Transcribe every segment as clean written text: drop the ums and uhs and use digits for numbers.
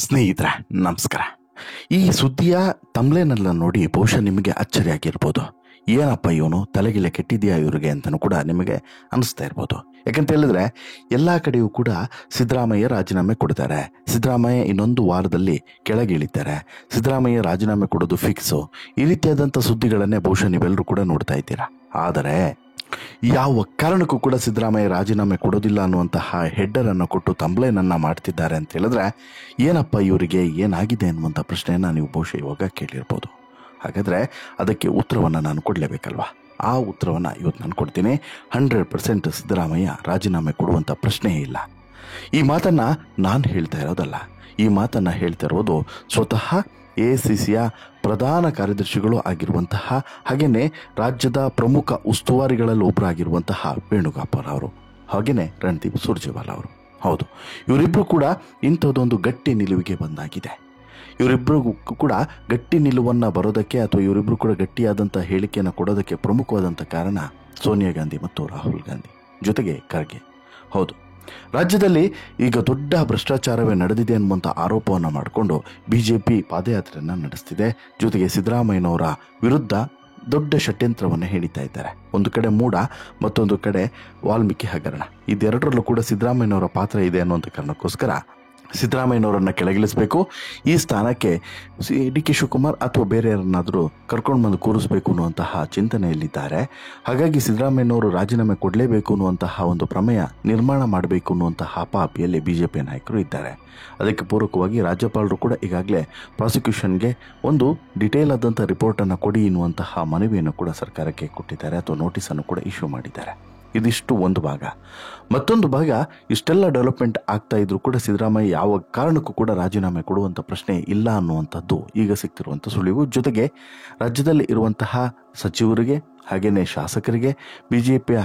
ಸ್ನೇಹಿತರೆ, ನಮಸ್ಕಾರ. ಈ ಸುದ್ದಿಯ ತಮ್ಲೇನೆಲ್ಲ ನೋಡಿ ಬಹುಶಃ ನಿಮಗೆ ಅಚ್ಚರಿಯಾಗಿರ್ಬೋದು. ಏನಪ್ಪ ಇವನು ತಲೆಗಿಲೆ ಕೆಟ್ಟಿದೆಯಾ ಇವ್ರಿಗೆ ಅಂತಲೂ ಕೂಡ ನಿಮಗೆ ಅನಿಸ್ತಾ ಇರ್ಬೋದು. ಯಾಕಂತ ಹೇಳಿದ್ರೆ ಎಲ್ಲ ಕಡೆಯೂ ಕೂಡ ಸಿದ್ದರಾಮಯ್ಯ ರಾಜೀನಾಮೆ ಕೊಡ್ತಾರೆ, ಸಿದ್ದರಾಮಯ್ಯ ಇನ್ನೊಂದು ವಾರದಲ್ಲಿ ಕೆಳಗಿಳಿತಾರೆ, ಸಿದ್ದರಾಮಯ್ಯ ರಾಜೀನಾಮೆ ಕೊಡೋದು ಫಿಕ್ಸು, ಈ ರೀತಿಯಾದಂಥ ಸುದ್ದಿಗಳನ್ನೇ ಬಹುಶಃ ನೀವೆಲ್ಲರೂ ಕೂಡ ನೋಡ್ತಾ ಇದ್ದೀರಾ. ಆದರೆ ಯಾವ ಕಾರಣಕ್ಕೂ ಕೂಡ ಸಿದ್ದರಾಮಯ್ಯ ರಾಜೀನಾಮೆ ಕೊಡೋದಿಲ್ಲ ಅನ್ನುವಂತಹ ಹೆಡ್ಡರನ್ನು ಕೊಟ್ಟು ತಂಬ್ಲೇನನ್ನು ಮಾಡ್ತಿದ್ದಾರೆ ಅಂತ ಹೇಳಿದ್ರೆ ಏನಪ್ಪ ಇವರಿಗೆ ಏನಾಗಿದೆ ಅನ್ನುವಂಥ ಪ್ರಶ್ನೆಯನ್ನು ನೀವು ಬಹುಶಃ ಇವಾಗ ಕೇಳಿರ್ಬೋದು. ಹಾಗಾದರೆ ಅದಕ್ಕೆ ಉತ್ತರವನ್ನು ನಾನು ಕೊಡಲೇಬೇಕಲ್ವಾ? ಆ ಉತ್ತರವನ್ನು ಇವತ್ತು ನಾನು ಕೊಡ್ತೀನಿ. 100% ಸಿದ್ದರಾಮಯ್ಯ ರಾಜೀನಾಮೆ ಕೊಡುವಂಥ ಪ್ರಶ್ನೆಯೇ ಇಲ್ಲ. ಈ ಮಾತನ್ನು ನಾನು ಹೇಳ್ತಾ ಇರೋದಲ್ಲ, ಈ ಮಾತನ್ನು ಹೇಳ್ತಾ ಇರೋದು ಸ್ವತಃ AICCಯ ಪ್ರಧಾನ ಕಾರ್ಯದರ್ಶಿಗಳು ಆಗಿರುವಂತಹ ಹಾಗೆಯೇ ರಾಜ್ಯದ ಪ್ರಮುಖ ಉಸ್ತುವಾರಿಗಳಲ್ಲಿ ಒಬ್ಬರಾಗಿರುವಂತಹ ವೇಣುಗೋಪಾಲ್ ಅವರು, ಹಾಗೆಯೇ ರಣದೀಪ್ ಸುರ್ಜೇವಾಲಾ ಅವರು. ಹೌದು, ಇವರಿಬ್ಬರು ಕೂಡ ಇಂಥದ್ದೊಂದು ಗಟ್ಟಿ ನಿಲುವಿಗೆ ಬಂದಾಗಿದೆ. ಇವರಿಬ್ಬರಿಗೂ ಕೂಡ ಗಟ್ಟಿ ನಿಲುವನ್ನು ಬರೋದಕ್ಕೆ ಅಥವಾ ಇವರಿಬ್ಬರು ಕೂಡ ಗಟ್ಟಿಯಾದಂಥ ಹೇಳಿಕೆಯನ್ನು ಕೊಡೋದಕ್ಕೆ ಪ್ರಮುಖವಾದಂಥ ಕಾರಣ ಸೋನಿಯಾ ಗಾಂಧಿ ಮತ್ತು ರಾಹುಲ್ ಗಾಂಧಿ, ಜೊತೆಗೆ ಖರ್ಗೆ. ಹೌದು, ರಾಜ್ಯದಲ್ಲಿ ಈಗ ದೊಡ್ಡ ಭ್ರಷ್ಟಾಚಾರವೇ ನಡೆದಿದೆ ಅನ್ನುವಂಥ ಆರೋಪವನ್ನು ಮಾಡಿಕೊಂಡು BJP ಪಾದಯಾತ್ರೆಯನ್ನು ನಡೆಸ್ತಿದೆ. ಜೊತೆಗೆ ಸಿದ್ದರಾಮಯ್ಯನವರ ವಿರುದ್ಧ ದೊಡ್ಡ ಷಡ್ಯಂತ್ರವನ್ನು ಹೇಳಿತಾ ಇದ್ದಾರೆ. ಒಂದು ಕಡೆ ಮೂಡ, ಮತ್ತೊಂದು ಕಡೆ ವಾಲ್ಮೀಕಿ ಹಗರಣ. ಇದೆರಡರಲ್ಲೂ ಕೂಡ ಸಿದ್ದರಾಮಯ್ಯನವರ ಪಾತ್ರ ಇದೆ ಅನ್ನುವಂಥ ಕಾರಣಕ್ಕೋಸ್ಕರ ಸಿದ್ದರಾಮಯ್ಯನವರನ್ನು ಕೆಳಗಿಳಿಸಬೇಕು, ಈ ಸ್ಥಾನಕ್ಕೆ DK ಶಿವಕುಮಾರ್ ಅಥವಾ ಬೇರೆ ಯಾರನ್ನಾದರೂ ಕರ್ಕೊಂಡು ಬಂದು ಕೂರಿಸಬೇಕು ಅನ್ನುವಂತಹ ಚಿಂತನೆಯಲ್ಲಿದ್ದಾರೆ. ಹಾಗಾಗಿ ಸಿದ್ದರಾಮಯ್ಯನವರು ರಾಜೀನಾಮೆ ಕೊಡಲೇಬೇಕು ಅನ್ನುವಂತಹ ಒಂದು ಪ್ರಮೇಯ ನಿರ್ಮಾಣ ಮಾಡಬೇಕು ಅನ್ನುವಂತಹ ಹಾಪಾಪಿಯಲ್ಲಿ BJP ನಾಯಕರು ಇದ್ದಾರೆ. ಅದಕ್ಕೆ ಪೂರಕವಾಗಿ ರಾಜ್ಯಪಾಲರು ಕೂಡ ಈಗಾಗಲೇ ಪ್ರಾಸಿಕ್ಯೂಷನ್ಗೆ ಒಂದು ಡಿಟೇಲ್ ಆದಂಥ ರಿಪೋರ್ಟನ್ನು ಕೊಡಿ ಎನ್ನುವಂತಹ ಮನವಿಯನ್ನು ಕೂಡ ಸರ್ಕಾರಕ್ಕೆ ಕೊಟ್ಟಿದ್ದಾರೆ, ಅಥವಾ ನೋಟಿಸನ್ನು ಕೂಡ ಇಶ್ಯೂ ಮಾಡಿದ್ದಾರೆ. ಇದಿಷ್ಟು ಒಂದು ಭಾಗ. ಮತ್ತೊಂದು ಭಾಗ, ಇಷ್ಟೆಲ್ಲ ಡೆವಲಪ್ಮೆಂಟ್ ಆಗ್ತಾ ಇದ್ರೂ ಕೂಡ ಸಿದ್ದರಾಮಯ್ಯ ಯಾವ ಕಾರಣಕ್ಕೂ ಕೂಡ ರಾಜೀನಾಮೆ ಕೊಡುವಂಥ ಪ್ರಶ್ನೆ ಇಲ್ಲ ಅನ್ನುವಂಥದ್ದು ಈಗ ಸಿಗ್ತಿರುವಂಥ ಸುಳಿವು. ಜೊತೆಗೆ ರಾಜ್ಯದಲ್ಲಿ ಇರುವಂತಹ ಸಚಿವರಿಗೆ ಹಾಗೆಯೇ ಶಾಸಕರಿಗೆ, BJPಯ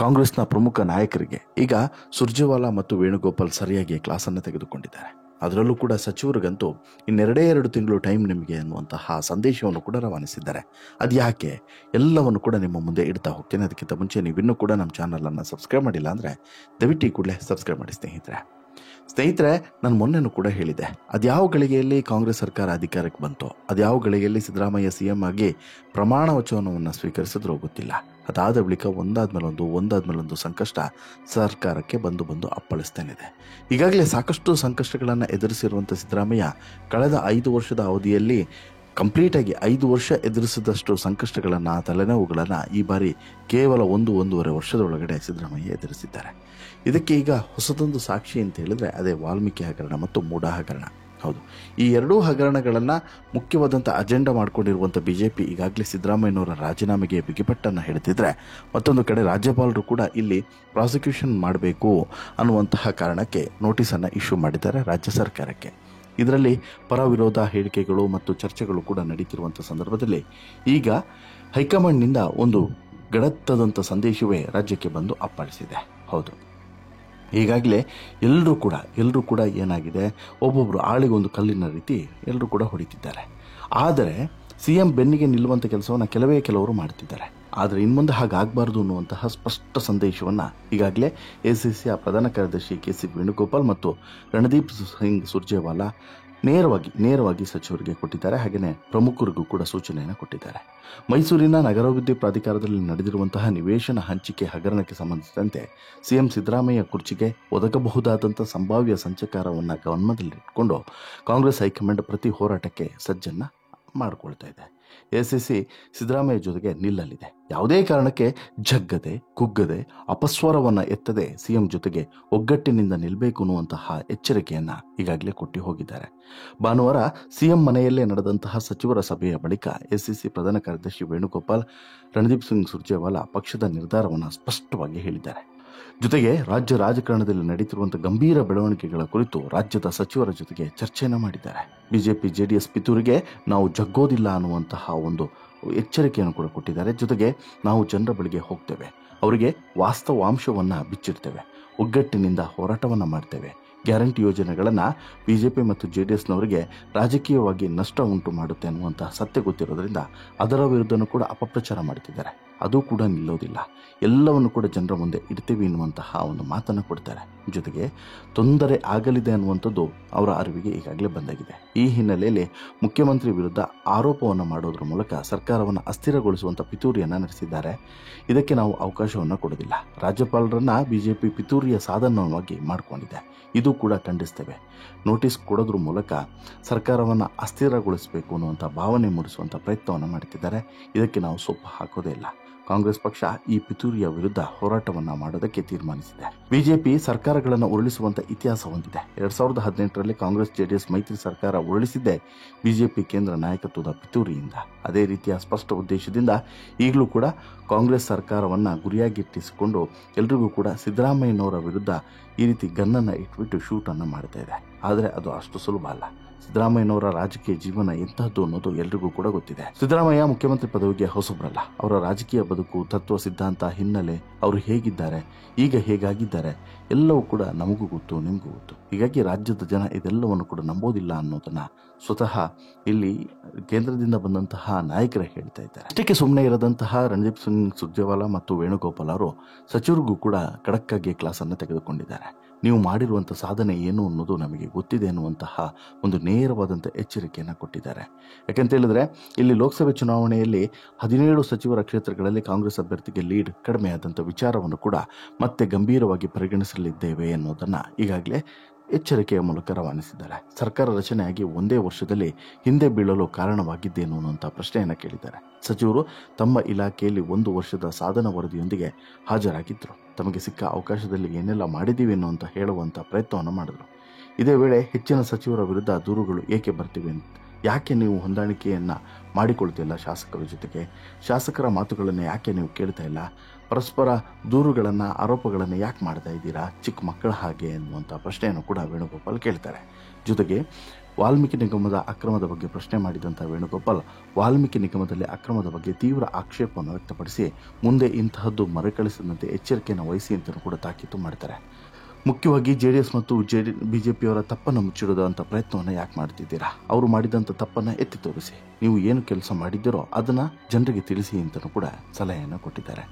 ಕಾಂಗ್ರೆಸ್ನ ಪ್ರಮುಖ ನಾಯಕರಿಗೆ ಈಗ ಸುರ್ಜೇವಾಲಾ ಮತ್ತು ವೇಣುಗೋಪಾಲ್ ಸರಿಯಾಗಿ ಕ್ಲಾಸನ್ನು ತೆಗೆದುಕೊಂಡಿದ್ದಾರೆ. ಅದರಲ್ಲೂ ಕೂಡ ಸಚಿವರಿಗಂತೂ ಇನ್ನೆರಡೇ ತಿಂಗಳು ಟೈಮ್ ನಿಮಗೆ ಅನ್ನುವಂತಹ ಸಂದೇಶವನ್ನು ಕೂಡ ರವಾನಿಸಿದ್ದಾರೆ. ಅದು ಯಾಕೆ ಎಲ್ಲವನ್ನು ಕೂಡ ನಿಮ್ಮ ಮುಂದೆ ಇಡ್ತಾ ಹೋಗ್ತೇನೆ. ಅದಕ್ಕಿಂತ ಮುಂಚೆ ನೀವಿನ್ನೂ ಕೂಡ ನಮ್ಮ ಚಾನಲನ್ನು ಸಬ್ಸ್ಕ್ರೈಬ್ ಮಾಡಿಲ್ಲ ಅಂದರೆ ದಯವಿಟ್ಟು ಈ ಕೂಡಲೇ ಸಬ್ಸ್ಕ್ರೈಬ್ ಮಾಡಿ ಸ್ನೇಹಿತರೆ. ನಾನು ಮೊನ್ನೆನೂ ಕೂಡ ಹೇಳಿದೆ, ಅದ್ಯಾವ ಗಳಿಗೆಯಲ್ಲಿ ಕಾಂಗ್ರೆಸ್ ಸರ್ಕಾರ ಅಧಿಕಾರಕ್ಕೆ ಬಂತು, ಅದ್ಯಾವ ಗಳಿಗೆಯಲ್ಲಿ ಸಿದ್ದರಾಮಯ್ಯ CM ಆಗಿ ಪ್ರಮಾಣ ವಚನವನ್ನು ಸ್ವೀಕರಿಸಿದ್ರೂ ಗೊತ್ತಿಲ್ಲ. ಅದಾದ ಬಳಿಕ ಒಂದಾದ್ಮೇಲೊಂದು ಸಂಕಷ್ಟ ಸರ್ಕಾರಕ್ಕೆ ಬಂದು ಅಪ್ಪಳಿಸ್ತೇನಿದೆ. ಈಗಾಗಲೇ ಸಾಕಷ್ಟು ಸಂಕಷ್ಟಗಳನ್ನು ಎದುರಿಸಿರುವಂಥ ಸಿದ್ದರಾಮಯ್ಯ ಕಳೆದ 5 ವರ್ಷದ ಅವಧಿಯಲ್ಲಿ ಕಂಪ್ಲೀಟಾಗಿ 5 ವರ್ಷ ಎದುರಿಸಿದಷ್ಟು ಸಂಕಷ್ಟಗಳನ್ನು, ತಲೆನೋವುಗಳನ್ನು ಈ ಬಾರಿ ಕೇವಲ 1-1.5 ವರ್ಷದೊಳಗಡೆ ಸಿದ್ದರಾಮಯ್ಯ ಎದುರಿಸಿದ್ದಾರೆ. ಇದಕ್ಕೆ ಈಗ ಹೊಸದೊಂದು ಸಾಕ್ಷಿ ಅಂತ ಹೇಳಿದ್ರೆ ಅದೇ ವಾಲ್ಮೀಕಿ ಹಗರಣ ಮತ್ತು ಮೂಡಾ ಹಗರಣ. ಹೌದು, ಈ ಎರಡೂ ಹಗರಣಗಳನ್ನು ಮುಖ್ಯವಾದಂಥ ಅಜೆಂಡಾ ಮಾಡಿಕೊಂಡಿರುವಂಥ BJP ಈಗಾಗಲೇ ಸಿದ್ದರಾಮಯ್ಯನವರ ರಾಜೀನಾಮೆಗೆ ಬಿಗಿಪಟ್ಟನ್ನು ಹಿಡಿದಿದ್ರೆ, ಮತ್ತೊಂದು ಕಡೆ ರಾಜ್ಯಪಾಲರು ಕೂಡ ಇಲ್ಲಿ ಪ್ರಾಸಿಕ್ಯೂಷನ್ ಮಾಡಬೇಕು ಅನ್ನುವಂತಹ ಕಾರಣಕ್ಕೆ ನೋಟಿಸನ್ನು ಇಶ್ಯೂ ಮಾಡಿದ್ದಾರೆ ರಾಜ್ಯ ಸರ್ಕಾರಕ್ಕೆ. ಇದರಲ್ಲಿ ಪರ ವಿರೋಧ ಹೇಳಿಕೆಗಳು ಮತ್ತು ಚರ್ಚೆಗಳು ಕೂಡ ನಡೀತಿರುವಂಥ ಸಂದರ್ಭದಲ್ಲಿ ಈಗ ಹೈಕಮಾಂಡ್ನಿಂದ ಒಂದು ಗಡತ್ತದಂಥ ಸಂದೇಶವೇ ರಾಜ್ಯಕ್ಕೆ ಬಂದು ಅಪ್ಪಳಿಸಿದೆ. ಹೌದು, ಈಗಾಗಲೇ ಎಲ್ಲರೂ ಕೂಡ ಏನಾಗಿದೆ, ಒಬ್ಬೊಬ್ಬರು ಆಳಿಗೊಂದು ಕಲ್ಲಿನ ರೀತಿ ಎಲ್ಲರೂ ಕೂಡ ಹೊಡಿತಿದ್ದಾರೆ. ಆದರೆ CM ಬೆನ್ನಿಗೆ ನಿಲ್ಲುವಂಥ ಕೆಲಸವನ್ನು ಕೆಲವರು ಮಾಡ್ತಿದ್ದಾರೆ. ಆದರೆ ಇನ್ಮುಂದೆ ಹಾಗಾಗಬಾರ್ದು ಅನ್ನುವಂತಹ ಸ್ಪಷ್ಟ ಸಂದೇಶವನ್ನು ಈಗಾಗಲೇ AICCಯ ಪ್ರಧಾನ ಕಾರ್ಯದರ್ಶಿ KC ವೇಣುಗೋಪಾಲ್ ಮತ್ತು ರಣದೀಪ್ ಸಿಂಗ್ ಸುರ್ಜೇವಾಲಾ ನೇರವಾಗಿ ಸಚಿವರಿಗೆ ಕೊಟ್ಟಿದ್ದಾರೆ. ಹಾಗೆಯೇ ಪ್ರಮುಖರಿಗೂ ಕೂಡ ಸೂಚನೆಯನ್ನು ಕೊಟ್ಟಿದ್ದಾರೆ. ಮೈಸೂರಿನ ನಗರಾಭಿವೃದ್ಧಿ ಪ್ರಾಧಿಕಾರದಲ್ಲಿ ನಡೆದಿರುವಂತಹ ನಿವೇಶನ ಹಂಚಿಕೆ ಹಗರಣಕ್ಕೆ ಸಂಬಂಧಿಸಿದಂತೆ CM ಸಿದ್ದರಾಮಯ್ಯ ಕುರ್ಚಿಗೆ ಒದಗಬಹುದಾದಂಥ ಸಂಭಾವ್ಯ ಸಂಚಕಾರವನ್ನು ಗಮನದಲ್ಲಿಟ್ಟುಕೊಂಡು ಕಾಂಗ್ರೆಸ್ ಹೈಕಮಾಂಡ್ ಪ್ರತಿ ಹೋರಾಟಕ್ಕೆ ಸಜ್ಜನ್ನು ಮಾಡಿಕೊಳ್ತಾ ಇದೆ. AICC ಸಿದ್ದರಾಮಯ್ಯ ಜೊತೆಗೆ ನಿಲ್ಲಲಿದೆ. ಯಾವುದೇ ಕಾರಣಕ್ಕೆ ಜಗ್ಗದೆ ಕುಗ್ಗದೆ ಅಪಸ್ವರವನ್ನು ಎತ್ತದೆ CM ಜೊತೆಗೆ ಒಗ್ಗಟ್ಟಿನಿಂದ ನಿಲ್ಲಬೇಕು ಅನ್ನುವಂತಹ ಎಚ್ಚರಿಕೆಯನ್ನು ಈಗಾಗಲೇ ಕೊಟ್ಟು ಹೋಗಿದ್ದಾರೆ. ಭಾನುವಾರ CM ಮನೆಯಲ್ಲೇ ನಡೆದಂತಹ ಸಚಿವರ ಸಭೆಯ ಬಳಿಕ AICC ಪ್ರಧಾನ ಕಾರ್ಯದರ್ಶಿ ವೇಣುಗೋಪಾಲ್, ರಣದೀಪ್ ಸಿಂಗ್ ಸುರ್ಜೇವಾಲಾ ಪಕ್ಷದ ನಿರ್ಧಾರವನ್ನು ಸ್ಪಷ್ಟವಾಗಿ ಹೇಳಿದ್ದಾರೆ. ಜೊತೆಗೆ ರಾಜ್ಯ ರಾಜಕಾರಣದಲ್ಲಿ ನಡೀತಿರುವಂಥ ಗಂಭೀರ ಬೆಳವಣಿಗೆಗಳ ಕುರಿತು ರಾಜ್ಯದ ಸಚಿವರ ಜೊತೆಗೆ ಚರ್ಚೆಯನ್ನು ಮಾಡಿದ್ದಾರೆ. BJP JDS ಪಿತೂರಿಗೆ ನಾವು ಜಗ್ಗೋದಿಲ್ಲ ಅನ್ನುವಂತಹ ಒಂದು ಎಚ್ಚರಿಕೆಯನ್ನು ಕೂಡ ಕೊಟ್ಟಿದ್ದಾರೆ. ಜೊತೆಗೆ ನಾವು ಜನರ ಬಳಿಗೆ ಹೋಗ್ತೇವೆ, ಅವರಿಗೆ ವಾಸ್ತವಾಂಶವನ್ನು ಬಿಚ್ಚಿಡ್ತೇವೆ, ಒಗ್ಗಟ್ಟಿನಿಂದ ಹೋರಾಟವನ್ನು ಮಾಡ್ತೇವೆ, ಗ್ಯಾರಂಟಿ ಯೋಜನೆಗಳನ್ನು BJP ಮತ್ತು JDSನವರಿಗೆ ರಾಜಕೀಯವಾಗಿ ನಷ್ಟ ಉಂಟು ಮಾಡುತ್ತೆ ಅನ್ನುವಂತಹ ಸತ್ಯ ಗೊತ್ತಿರೋದ್ರಿಂದ ಅದರ ವಿರುದ್ಧನೂ ಕೂಡ ಅಪಪ್ರಚಾರ ಮಾಡ್ತಿದ್ದಾರೆ. ಅದು ಕೂಡ ನಿಲ್ಲೋದಿಲ್ಲ, ಎಲ್ಲವನ್ನು ಕೂಡ ಜನರ ಮುಂದೆ ಇಡ್ತೀವಿ ಎನ್ನುವಂತಹ ಒಂದು ಮಾತನ್ನು ಕೊಡ್ತಾರೆ. ಜೊತೆಗೆ ತೊಂದರೆ ಆಗಲಿದೆ ಅನ್ನುವಂಥದ್ದು ಅವರ ಅರಿವಿಗೆ ಈಗಾಗಲೇ ಬಂದಾಗಿದೆ. ಈ ಹಿನ್ನೆಲೆಯಲ್ಲಿ ಮುಖ್ಯಮಂತ್ರಿ ವಿರುದ್ಧ ಆರೋಪವನ್ನು ಮಾಡೋದ್ರ ಮೂಲಕ ಸರ್ಕಾರವನ್ನು ಅಸ್ಥಿರಗೊಳಿಸುವಂಥ ಪಿತೂರಿಯನ್ನು ನಡೆಸಿದ್ದಾರೆ. ಇದಕ್ಕೆ ನಾವು ಅವಕಾಶವನ್ನು ಕೊಡೋದಿಲ್ಲ. ರಾಜ್ಯಪಾಲರನ್ನ ಬಿಜೆಪಿ ಪಿತೂರಿಯ ಸಾಧನವಾಗಿ ಮಾಡಿಕೊಂಡಿದೆ. ಇದು ಕೂಡ ಖಂಡಿಸ್ತೇವೆ. ನೋಟಿಸ್ ಕೊಡೋದ್ರ ಮೂಲಕ ಸರ್ಕಾರವನ್ನು ಅಸ್ಥಿರಗೊಳಿಸಬೇಕು ಅನ್ನುವಂಥ ಭಾವನೆ ಮೂಡಿಸುವಂಥ ಪ್ರಯತ್ನವನ್ನು ಮಾಡ್ತಿದ್ದಾರೆ. ಇದಕ್ಕೆ ನಾವು ಸೊಪ್ಪು ಹಾಕೋದೇ ಇಲ್ಲ. ಕಾಂಗ್ರೆಸ್ ಪಕ್ಷ ಈ ಪಿತೂರಿಯ ವಿರುದ್ಧ ಹೋರಾಟವನ್ನು ಮಾಡೋದಕ್ಕೆ ತೀರ್ಮಾನಿಸಿದೆ. ಬಿಜೆಪಿ ಸರ್ಕಾರಗಳನ್ನು ಉರುಳಿಸುವಂತ ಇತಿಹಾಸ ಹೊಂದಿದೆ. 2018ರಲ್ಲಿ ಕಾಂಗ್ರೆಸ್ ಜೆಡಿಎಸ್ ಮೈತ್ರಿ ಸರ್ಕಾರ ಉರುಳಿಸಿದ್ದೇ ಬಿಜೆಪಿ ಕೇಂದ್ರ ನಾಯಕತ್ವದ ಪಿತೂರಿಯಿಂದ. ಅದೇ ರೀತಿಯ ಸ್ಪಷ್ಟ ಉದ್ದೇಶದಿಂದ ಈಗಲೂ ಕೂಡ ಕಾಂಗ್ರೆಸ್ ಸರ್ಕಾರವನ್ನು ಗುರಿಯಾಗಿಟ್ಟಿಸಿಕೊಂಡು ಎಲ್ರಿಗೂ ಕೂಡ ಸಿದ್ದರಾಮಯ್ಯನವರ ವಿರುದ್ಧ ಈ ರೀತಿ ಗನ್ನನ್ನು ಇಟ್ಬಿಟ್ಟು ಶೂಟನ್ನು ಮಾಡ್ತಾ ಇದೆ. ಆದರೆ ಅದು ಅಷ್ಟು ಸುಲಭ ಅಲ್ಲ. ಸಿದ್ದರಾಮಯ್ಯನವರ ರಾಜಕೀಯ ಜೀವನ ಎಂತಹದ್ದು ಅನ್ನೋದು ಎಲ್ರಿಗೂ ಕೂಡ ಗೊತ್ತಿದೆ. ಸಿದ್ದರಾಮಯ್ಯ ಮುಖ್ಯಮಂತ್ರಿ ಪದವಿಗೆ ಹೊಸಬ್ರಲ್ಲ. ಅವರ ರಾಜಕೀಯ ಬದುಕು, ತತ್ವ ಸಿದ್ಧಾಂತ, ಹಿನ್ನೆಲೆ, ಅವರು ಹೇಗಿದ್ದಾರೆ, ಈಗ ಹೇಗಾಗಿದ್ದಾರೆ ಎಲ್ಲವೂ ಕೂಡ ನಮಗೂ ಗೊತ್ತು, ನಿಮಗೂ ಗೊತ್ತು. ಹೀಗಾಗಿ ರಾಜ್ಯದ ಜನ ಇದೆಲ್ಲವನ್ನು ಕೂಡ ನಂಬೋದಿಲ್ಲ ಅನ್ನೋದನ್ನ ಸ್ವತಃ ಇಲ್ಲಿ ಕೇಂದ್ರದಿಂದ ಬಂದಂತಹ ನಾಯಕರೇ ಹೇಳ್ತಾ ಇದ್ದಾರೆ. ಅಷ್ಟಕ್ಕೆ ಸುಮ್ಮನೆ ಇರದಂತಹ ರಣದೀಪ್ ಸಿಂಗ್ ಸುರ್ಜೇವಾಲಾ ಮತ್ತು ವೇಣುಗೋಪಾಲ್ ಅವರು ಸಚಿವರಿಗೂ ಕೂಡ ಖಡಕ್ಕಾಗಿ ಕ್ಲಾಸನ್ನು ತೆಗೆದುಕೊಂಡಿದ್ದಾರೆ. ನೀವು ಮಾಡಿರುವಂಥ ಸಾಧನೆ ಏನು ಅನ್ನೋದು ನಮಗೆ ಗೊತ್ತಿದೆ ಅನ್ನುವಂತಹ ಒಂದು ನೇರವಾದಂಥ ಎಚ್ಚರಿಕೆಯನ್ನು ಕೊಟ್ಟಿದ್ದಾರೆ. ಯಾಕಂತ ಹೇಳಿದ್ರೆ ಇಲ್ಲಿ ಲೋಕಸಭೆ ಚುನಾವಣೆಯಲ್ಲಿ 17 ಸಚಿವರ ಕ್ಷೇತ್ರಗಳಲ್ಲಿ ಕಾಂಗ್ರೆಸ್ ಅಭ್ಯರ್ಥಿಗೆ ಲೀಡ್ ಕಡಿಮೆಯಾದಂಥ ವಿಚಾರವನ್ನು ಕೂಡ ಮತ್ತೆ ಗಂಭೀರವಾಗಿ ಪರಿಗಣಿಸಲಿದ್ದೇವೆ ಅನ್ನೋದನ್ನು ಈಗಾಗಲೇ ಎಚ್ಚರಿಕೆಯ ಮೂಲಕ ರವಾನಿಸಿದ್ದಾರೆ. ಸರ್ಕಾರ ರಚನೆಯಾಗಿ ಒಂದೇ ವರ್ಷದಲ್ಲಿ ಹಿಂದೆ ಬೀಳಲು ಕಾರಣವಾಗಿದ್ದೇನು ಅನ್ನುವಂಥ ಪ್ರಶ್ನೆಯನ್ನು ಕೇಳಿದ್ದಾರೆ. ಸಚಿವರು ತಮ್ಮ ಇಲಾಖೆಯಲ್ಲಿ 1 ವರ್ಷದ ಸಾಧನಾ ವರದಿಯೊಂದಿಗೆ ಹಾಜರಾಗಿದ್ದರು. ತಮಗೆ ಸಿಕ್ಕ ಅವಕಾಶದಲ್ಲಿ ಏನೆಲ್ಲ ಮಾಡಿದ್ದೀವಿ ಅನ್ನುವಂಥ ಹೇಳುವಂಥ ಪ್ರಯತ್ನವನ್ನು ಮಾಡಿದ್ರು. ಇದೇ ವೇಳೆ ಹೆಚ್ಚಿನ ಸಚಿವರ ವಿರುದ್ಧ ದೂರುಗಳು ಏಕೆ ಬರ್ತಿವೆ, ಯಾಕೆ ನೀವು ಹೊಂದಾಣಿಕೆಯನ್ನು ಮಾಡಿಕೊಳ್ತಿಲ್ಲ ಶಾಸಕರ ಜೊತೆಗೆ, ಶಾಸಕರ ಮಾತುಗಳನ್ನು ಯಾಕೆ ನೀವು ಕೇಳ್ತಾ ಇಲ್ಲ, ಪರಸ್ಪರ ದೂರುಗಳನ್ನು, ಆರೋಪಗಳನ್ನು ಯಾಕೆ ಮಾಡ್ತಾ ಇದ್ದೀರಾ, ಚಿಕ್ಕ ಮಕ್ಕಳ ಹಾಗೆ ಎನ್ನುವಂಥ ಪ್ರಶ್ನೆಯನ್ನು ಕೂಡ ವೇಣುಗೋಪಾಲ್ ಕೇಳ್ತಾರೆ. ಜೊತೆಗೆ ವಾಲ್ಮೀಕಿ ನಿಗಮದ ಅಕ್ರಮದ ಬಗ್ಗೆ ಪ್ರಶ್ನೆ ಮಾಡಿದಂಥ ವೇಣುಗೋಪಾಲ್ ವಾಲ್ಮೀಕಿ ನಿಗಮದಲ್ಲಿ ಅಕ್ರಮದ ಬಗ್ಗೆ ತೀವ್ರ ಆಕ್ಷೇಪವನ್ನು ವ್ಯಕ್ತಪಡಿಸಿ ಮುಂದೆ ಇಂತಹದ್ದು ಮರುಕಳಿಸದಂತೆ ಎಚ್ಚರಿಕೆಯನ್ನು ವಹಿಸಿ ಅಂತಲೂ ಕೂಡ ತಾಕೀತು ಮಾಡ್ತಾರೆ. ಮುಖ್ಯವಾಗಿ ಜೆಡಿಎಸ್ ಮತ್ತು ಬಿಜೆಪಿಯವರ ತಪ್ಪನ್ನು ಮುಚ್ಚಿಡುವಂಥ ಪ್ರಯತ್ನವನ್ನು ಯಾಕೆ ಮಾಡ್ತಿದ್ದೀರಾ, ಅವರು ಮಾಡಿದಂಥ ತಪ್ಪನ್ನು ಎತ್ತಿ ತೋರಿಸಿ, ನೀವು ಏನು ಕೆಲಸ ಮಾಡಿದ್ದೀರೋ ಅದನ್ನು ಜನರಿಗೆ ತಿಳಿಸಿ ಅಂತಲೂ ಕೂಡ ಸಲಹೆಯನ್ನು ಕೊಟ್ಟಿದ್ದಾರೆ.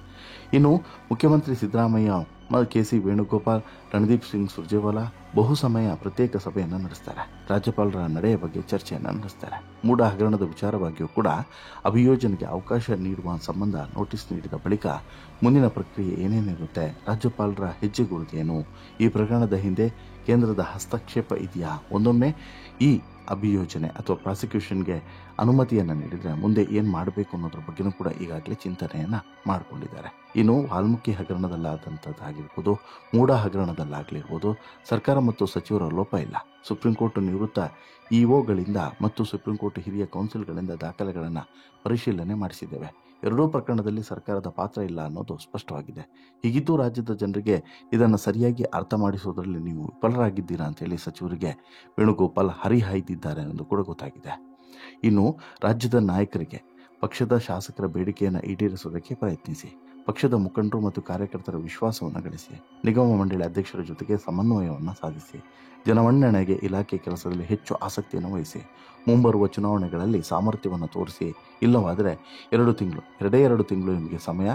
ಇನ್ನು ಮುಖ್ಯಮಂತ್ರಿ ಸಿದ್ದರಾಮಯ್ಯ, ಕೆ.ಸಿ. ವೇಣುಗೋಪಾಲ್, ರಣದೀಪ್ ಸಿಂಗ್ ಸುರ್ಜೇವಾಲಾ ಬಹು ಸಮಯ ಪ್ರತ್ಯೇಕ ಸಭೆಯನ್ನು ನಡೆಸ್ತಾರೆ. ರಾಜ್ಯಪಾಲರ ನಡೆಯ ಬಗ್ಗೆ ಚರ್ಚೆಯನ್ನು ನಡೆಸ್ತಾರೆ. ಮೂಡ ಹಗರಣದ ವಿಚಾರವಾಗಿಯೂ ಕೂಡ ಅಭಿಯೋಜನೆಗೆ ಅವಕಾಶ ನೀಡುವ ಸಂಬಂಧ ನೋಟಿಸ್ ನೀಡಿದ ಬಳಿಕ ಮುಂದಿನ ಪ್ರಕ್ರಿಯೆ ಏನೇನಿರುತ್ತೆ, ರಾಜ್ಯಪಾಲರ ಹೆಜ್ಜೆಗುರುತೇನು, ಈ ಪ್ರಕರಣದ ಹಿಂದೆ ಕೇಂದ್ರದ ಹಸ್ತಕ್ಷೇಪ ಇದೆಯಾ, ಒಂದೊಮ್ಮೆ ಈ ಅಭಿಯೋಜನೆ ಅಥವಾ ಪ್ರಾಸಿಕ್ಯೂಷನ್ಗೆ ಅನುಮತಿಯನ್ನು ನೀಡಿದರೆ ಮುಂದೆ ಏನು ಮಾಡಬೇಕು ಅನ್ನೋದ್ರ ಬಗ್ಗೆನೂ ಕೂಡ ಈಗಾಗಲೇ ಚಿಂತನೆಯನ್ನು ಮಾಡಿಕೊಂಡಿದ್ದಾರೆ. ಇನ್ನು ವಾಲ್ಮೀಕಿ ಹಗರಣದಲ್ಲಾದಂಥದ್ದಾಗಿರ್ಬೋದು, ಮೂಡ ಹಗರಣದಲ್ಲಾಗಲಿರ್ಬೋದು, ಸರ್ಕಾರ ಮತ್ತು ಸಚಿವರ ಲೋಪ ಇಲ್ಲ. ಸುಪ್ರೀಂ ಕೋರ್ಟ್ ನಿವೃತ್ತ ಇಒಗಳಿಂದ ಮತ್ತು ಸುಪ್ರೀಂ ಕೋರ್ಟ್ ಹಿರಿಯ ಕೌನ್ಸಿಲ್ಗಳಿಂದ ದಾಖಲೆಗಳನ್ನು ಪರಿಶೀಲನೆ ಮಾಡಿಸಿದ್ದೇವೆ. ಎರಡೂ ಪ್ರಕರಣದಲ್ಲಿ ಸರ್ಕಾರದ ಪಾತ್ರ ಇಲ್ಲ ಅನ್ನೋದು ಸ್ಪಷ್ಟವಾಗಿದೆ. ಹೀಗಿದ್ದು ರಾಜ್ಯದ ಜನರಿಗೆ ಇದನ್ನು ಸರಿಯಾಗಿ ಅರ್ಥ ಮಾಡಿಸೋದ್ರಲ್ಲಿ ನೀವು ವಿಫಲರಾಗಿದ್ದೀರಾ ಅಂತೇಳಿ ಸಚಿವರಿಗೆ ವೇಣುಗೋಪಾಲ್ ಹರಿಹಾಯ್ದಿದ್ದಾರೆ ಎಂದು ಕೂಡ ಗೊತ್ತಾಗಿದೆ. ಇನ್ನು ರಾಜ್ಯದ ನಾಯಕರಿಗೆ ಪಕ್ಷದ ಶಾಸಕರ ಬೇಡಿಕೆಯನ್ನು ಈಡೇರಿಸುವುದಕ್ಕೆ ಪ್ರಯತ್ನಿಸಿ, ಪಕ್ಷದ ಮುಖಂಡರು ಮತ್ತು ಕಾರ್ಯಕರ್ತರ ವಿಶ್ವಾಸವನ್ನು ಗಳಿಸಿ, ನಿಗಮ ಮಂಡಳಿ ಅಧ್ಯಕ್ಷರ ಜೊತೆಗೆ ಸಮನ್ವಯವನ್ನು ಸಾಧಿಸಿ, ಜನಮನ್ನಣೆಗೆ ಇಲಾಖೆ ಕೆಲಸದಲ್ಲಿ ಹೆಚ್ಚು ಆಸಕ್ತಿಯನ್ನು ವಹಿಸಿ, ಮುಂಬರುವ ಚುನಾವಣೆಗಳಲ್ಲಿ ಸಾಮರ್ಥ್ಯವನ್ನು ತೋರಿಸಿ. ಇಲ್ಲವಾದರೆ 2 ತಿಂಗಳು ನಿಮಗೆ ಸಮಯ,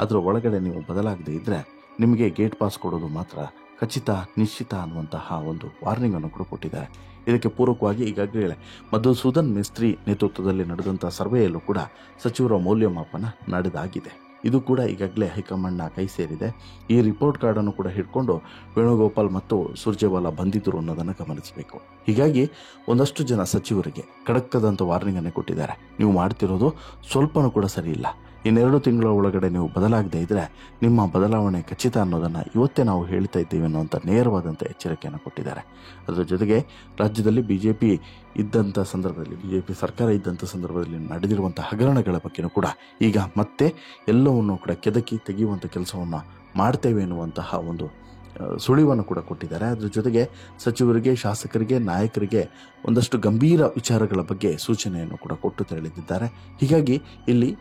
ಅದರ ಒಳಗಡೆ ನೀವು ಬದಲಾಗದೇ ಇದ್ದರೆ ನಿಮಗೆ ಗೇಟ್ ಪಾಸ್ ಕೊಡೋದು ಮಾತ್ರ ಖಚಿತ, ನಿಶ್ಚಿತ ಅನ್ನುವಂತಹ ಒಂದು ವಾರ್ನಿಂಗನ್ನು ಕೂಡ ಕೊಟ್ಟಿದ್ದಾರೆ. ಇದಕ್ಕೆ ಪೂರಕವಾಗಿ ಈಗಾಗಲೇ ಮಧುಸೂದನ್ ಮಿಸ್ತ್ರಿ ನೇತೃತ್ವದಲ್ಲಿ ನಡೆದಂಥ ಸರ್ವೆಯಲ್ಲೂ ಕೂಡ ಸಚಿವರ ಮೌಲ್ಯಮಾಪನ ನಡೆದಾಗಿದೆ. ಇದು ಕೂಡ ಈಗಾಗಲೇ ಹೈಕಮಾಂಡ್ನ ಕೈ ಸೇರಿದೆ. ಈ ರಿಪೋರ್ಟ್ ಕಾರ್ಡನ್ನು ಕೂಡ ಹಿಡ್ಕೊಂಡು ವೇಣುಗೋಪಾಲ್ ಮತ್ತು ಸುರ್ಜೇವಾಲಾ ಬಂದಿದ್ದರು ಅನ್ನೋದನ್ನು ಗಮನಿಸಬೇಕು. ಹೀಗಾಗಿ ಒಂದಷ್ಟು ಜನ ಸಚಿವರಿಗೆ ಖಡಕ್ಕಾದಂಥ ವಾರ್ನಿಂಗನ್ನು ಕೊಟ್ಟಿದ್ದಾರೆ. ನೀವು ಮಾಡ್ತಿರೋದು ಸ್ವಲ್ಪನೂ ಕೂಡ ಸರಿ ಇಲ್ಲ. ಇನ್ನೆರಡು ತಿಂಗಳ ಒಳಗಡೆ ನೀವು ಬದಲಾಗದೇ ಇದ್ದರೆ ನಿಮ್ಮ ಬದಲಾವಣೆ ಖಚಿತ ಅನ್ನೋದನ್ನು ಇವತ್ತೇ ನಾವು ಹೇಳ್ತಾ ಇದ್ದೀವಿ ಅನ್ನುವಂಥ ನೇರವಾದಂಥ ಎಚ್ಚರಿಕೆಯನ್ನು ಕೊಟ್ಟಿದ್ದಾರೆ. ಅದರ ಜೊತೆಗೆ ರಾಜ್ಯದಲ್ಲಿ ಬಿಜೆಪಿ ಸರ್ಕಾರ ಇದ್ದಂಥ ಸಂದರ್ಭದಲ್ಲಿ ನಡೆದಿರುವಂಥ ಹಗರಣಗಳ ಬಗ್ಗೆಯೂ ಕೂಡ ಈಗ ಮತ್ತೆ ಎಲ್ಲವನ್ನು ಕೂಡ ಕೆದಕಿ ತೆಗೆಯುವಂಥ ಕೆಲಸವನ್ನು ಮಾಡ್ತೇವೆ ಎನ್ನುವಂತಹ ಒಂದು ಸುಳಿವನ್ನು ಕೂಡ ಕೊಟ್ಟಿದ್ದಾರೆ. ಅದರ ಜೊತೆಗೆ ಸಚಿವರಿಗೆ, ಶಾಸಕರಿಗೆ, ನಾಯಕರಿಗೆ ಒಂದಷ್ಟು ಗಂಭೀರ ವಿಚಾರಗಳ ಬಗ್ಗೆ ಸೂಚನೆಯನ್ನು ಕೂಡ ಕೊಟ್ಟು ತೆರಳಿದ್ದಾರೆ. ಹೀಗಾಗಿ ಇಲ್ಲಿ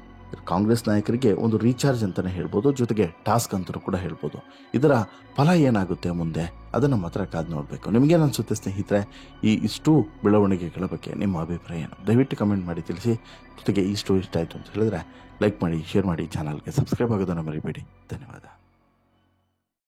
ಕಾಂಗ್ರೆಸ್ ನಾಯಕರಿಗೆ ಒಂದು ರೀಚಾರ್ಜ್ ಅಂತಲೇ ಹೇಳ್ಬೋದು, ಜೊತೆಗೆ ಟಾಸ್ಕ್ ಅಂತಲೂ ಕೂಡ ಹೇಳ್ಬೋದು. ಇದರ ಫಲ ಏನಾಗುತ್ತೆ ಮುಂದೆ ಅದನ್ನು ಮಾತ್ರ ಕಾದು ನೋಡಬೇಕು. ನಿಮಗೇನು ಅನಿಸುತ್ತೆ ಸ್ನೇಹಿತರೆ, ಇಷ್ಟು ಬೆಳವಣಿಗೆಗಳ ಬಗ್ಗೆ ನಿಮ್ಮ ಅಭಿಪ್ರಾಯ ಏನು? ದಯವಿಟ್ಟು ಕಮೆಂಟ್ ಮಾಡಿ ತಿಳಿಸಿ. ಜೊತೆಗೆ ಇಷ್ಟ ಆಯಿತು ಅಂತ ಹೇಳಿದ್ರೆ ಲೈಕ್ ಮಾಡಿ, ಶೇರ್ ಮಾಡಿ, ಚಾನಲ್ಗೆ ಸಬ್ಸ್ಕ್ರೈಬ್ ಆಗೋದನ್ನು ಮರಿಬೇಡಿ. ಧನ್ಯವಾದ.